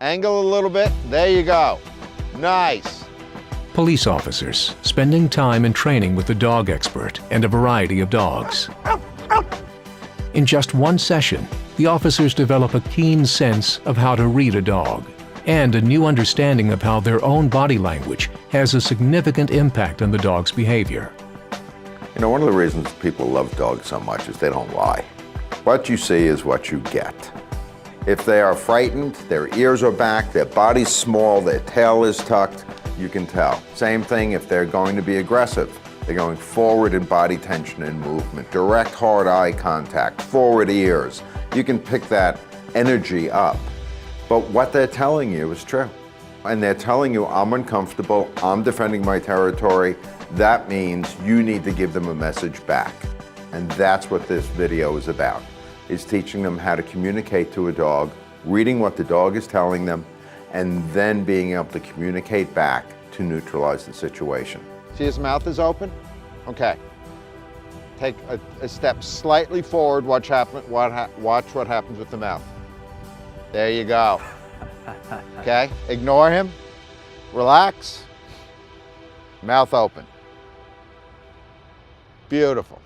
Angle a little bit. There you go. Nice. Police officers spending time in training with the dog expert and a variety of dogs. In just one session, the officers develop a keen sense of how to read a dog and a new understanding of how their own body language has a significant impact on the dog's behavior. You know, one of the reasons people love dogs so much is they don't lie. What you see is what you get. If they are frightened, their ears are back, their body's small, their tail is tucked, you can tell. Same thing if they're going to be aggressive. They're going forward in body tension and movement, direct hard eye contact, forward ears. You can pick that energy up. But what they're telling you is true. And they're telling you, I'm uncomfortable, I'm defending my territory. That means you need to give them a message back. And that's what this video is about, is teaching them how to communicate to a dog, reading what the dog is telling them, and then being able to communicate back to neutralize the situation. See his mouth is open? Okay. Take a step slightly forward, watch what happens with the mouth. There you go. Okay, ignore him, relax, mouth open. Beautiful.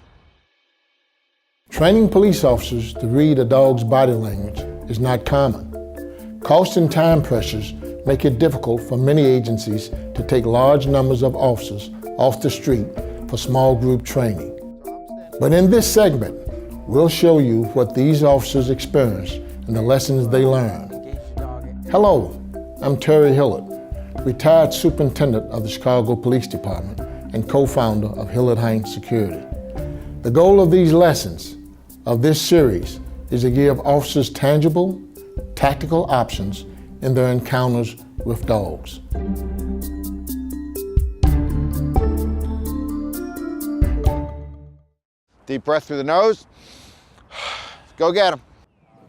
Training police officers to read a dog's body language is not common. Cost and time pressures make it difficult for many agencies to take large numbers of officers off the street for small group training. But in this segment, we'll show you what these officers experience and the lessons they learn. Hello, I'm Terry Hillard, retired superintendent of the Chicago Police Department and co-founder of Hillard Hines Security. The goal of these lessons of this series is to give officers tangible, tactical options in their encounters with dogs. Deep breath through the nose. Go get him.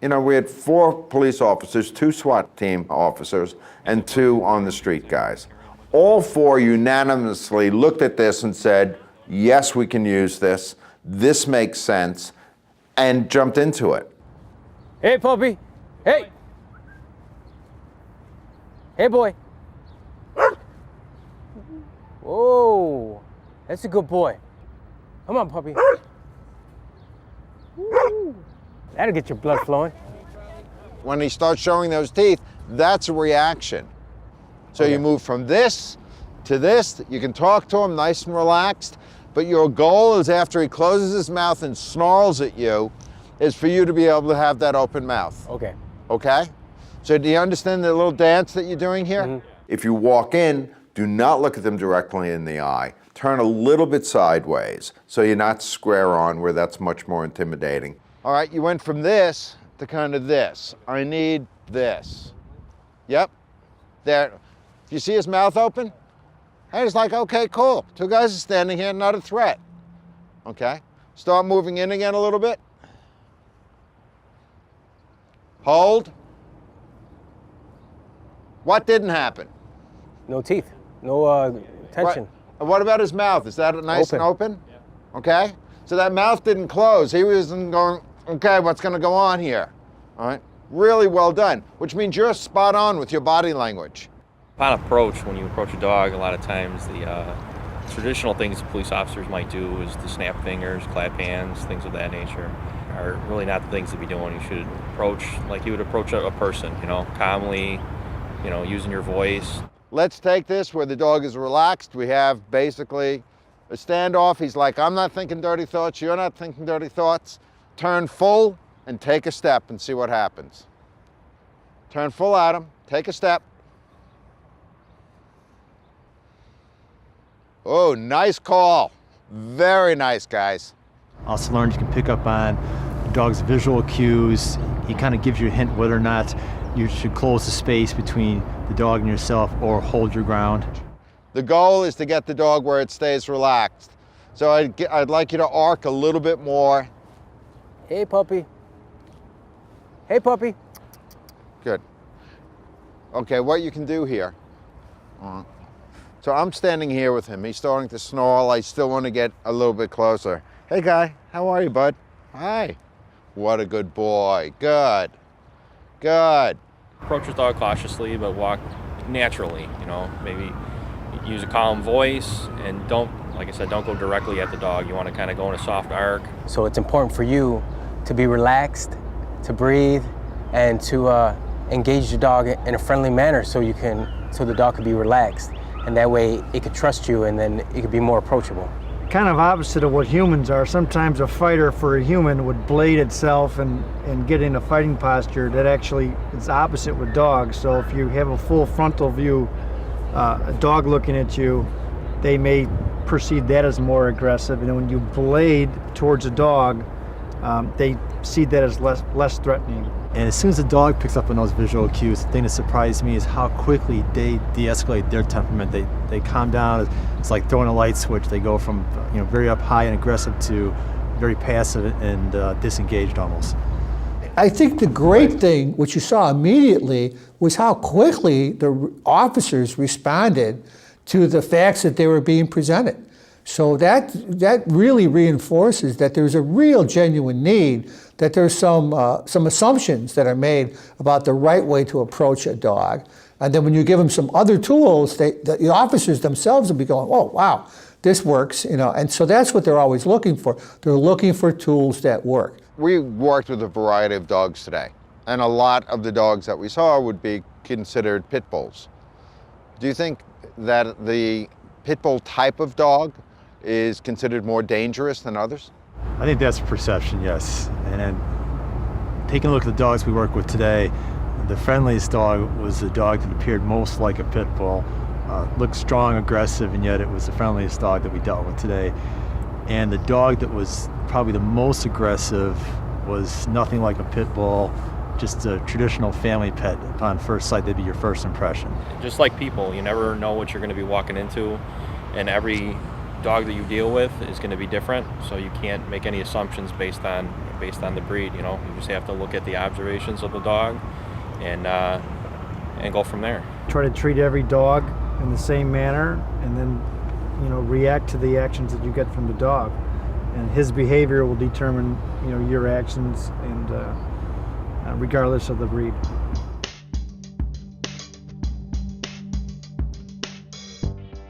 You know, we had 4 police officers, 2 SWAT team officers, and 2 on the street guys. All 4 unanimously looked at this and said, yes, we can use this. This makes sense, and jumped into it. Hey, puppy. Hey. Hey, boy. Whoa, that's a good boy. Come on, puppy. Woo. That'll get your blood flowing. When he starts showing those teeth, that's a reaction. So you move from this to this. You can talk to him nice and relaxed, but your goal is after he closes his mouth and snarls at you, is for you to be able to have that open mouth. Okay. Okay? So do you understand the little dance that you're doing here? Mm-hmm. If you walk in, do not look at them directly in the eye. Turn a little bit sideways so you're not square on, where that's much more intimidating. All right, you went from this to kind of this. I need this. Yep. There. You see his mouth open? And it's like, okay, cool. 2 guys are standing here, not a threat. Okay. Start moving in again a little bit. Hold. What didn't happen? No teeth. No tension. What about his mouth? Is that nice and open? Yeah. Okay. So that mouth didn't close. He wasn't going, okay, what's going to go on here? All right. Really well done, which means you're spot on with your body language. Upon approach, when you approach a dog, a lot of times the traditional things police officers might do is to snap fingers, clap hands, things of that nature, are really not the things to be doing. You should approach like you would approach a person, you know, calmly, you know, using your voice. Let's take this where the dog is relaxed. We have basically a standoff. He's like, I'm not thinking dirty thoughts, you're not thinking dirty thoughts. Turn full and take a step and see what happens. Turn full at him, take a step. Oh, nice call. Very nice, guys. Also learned you can pick up on the dog's visual cues. He kind of gives you a hint whether or not you should close the space between the dog and yourself or hold your ground. The goal is to get the dog where it stays relaxed. So I'd like you to arc a little bit more. Hey, puppy. Hey, puppy. Good. Okay, what you can do here. So I'm standing here with him. He's starting to snarl. I still want to get a little bit closer. Hey, guy. How are you, bud? Hi. What a good boy. Good. Good. Approach your dog cautiously, but walk naturally, you know, maybe use a calm voice, and don't, like I said, don't go directly at the dog. You want to kind of go in a soft arc. So it's important for you to be relaxed, to breathe, and to engage the dog in a friendly manner so the dog can be relaxed. And that way it could trust you, and then it could be more approachable. Kind of opposite of what humans are. Sometimes a fighter for a human would blade itself and get in a fighting posture. That actually is opposite with dogs. So if you have a full frontal view, a dog looking at you, they may perceive that as more aggressive. And then when you blade towards a dog, they see that as less threatening. And as soon as the dog picks up on those visual cues, the thing that surprised me is how quickly they de-escalate their temperament. They calm down. It's like throwing a light switch. They go from very up high and aggressive to very passive and disengaged almost. I think the great thing, which you saw immediately, was how quickly the officers responded to the facts that they were being presented. So that really reinforces that there's a real genuine need, that there's some assumptions that are made about the right way to approach a dog. And then when you give them some other tools, the officers themselves will be going, oh, wow, this works, and so that's what they're always looking for. They're looking for tools that work. We worked with a variety of dogs today, and a lot of the dogs that we saw would be considered pit bulls. Do you think that the pit bull type of dog is considered more dangerous than others? I think that's a perception, yes. And then taking a look at the dogs we work with today, the friendliest dog was the dog that appeared most like a pit bull. Looked strong, aggressive, and yet it was the friendliest dog that we dealt with today. And the dog that was probably the most aggressive was nothing like a pit bull, just a traditional family pet. Upon first sight, they'd be your first impression. Just like people, you never know what you're going to be walking into, and every dog that you deal with is going to be different, so you can't make any assumptions based on the breed. You just have to look at the observations of the dog and go from there. Try to treat every dog in the same manner, and then react to the actions that you get from the dog, and his behavior will determine your actions, and regardless of the breed.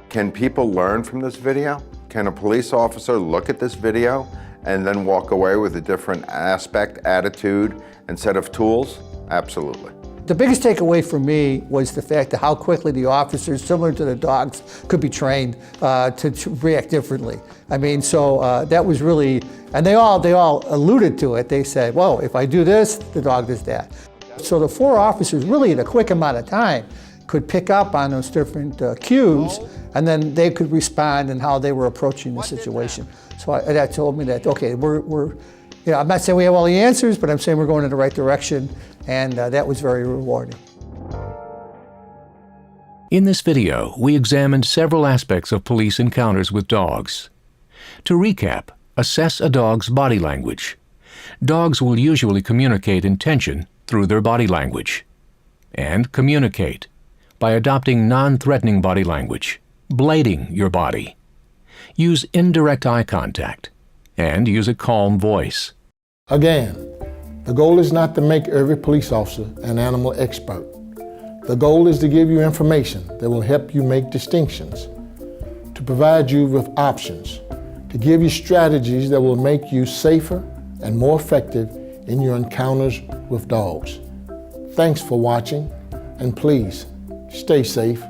Can people learn from this video? Can a police officer look at this video and then walk away with a different aspect, attitude, and set of tools? Absolutely. The biggest takeaway for me was the fact that how quickly the officers, similar to the dogs, could be trained to react differently. I mean, so that was really, and they all alluded to it. They said, well, if I do this, the dog does that. So the 4 officers really in a quick amount of time could pick up on those different cues, and then they could respond in how they were approaching the situation. So that told me that, okay, I'm not saying we have all the answers, but I'm saying we're going in the right direction, and that was very rewarding. In this video, we examined several aspects of police encounters with dogs. To recap, assess a dog's body language. Dogs will usually communicate intention through their body language. And communicate by adopting non-threatening body language, blading your body. Use indirect eye contact, and use a calm voice. Again, the goal is not to make every police officer an animal expert. The goal is to give you information that will help you make distinctions, to provide you with options, to give you strategies that will make you safer and more effective in your encounters with dogs. Thanks for watching, and please stay safe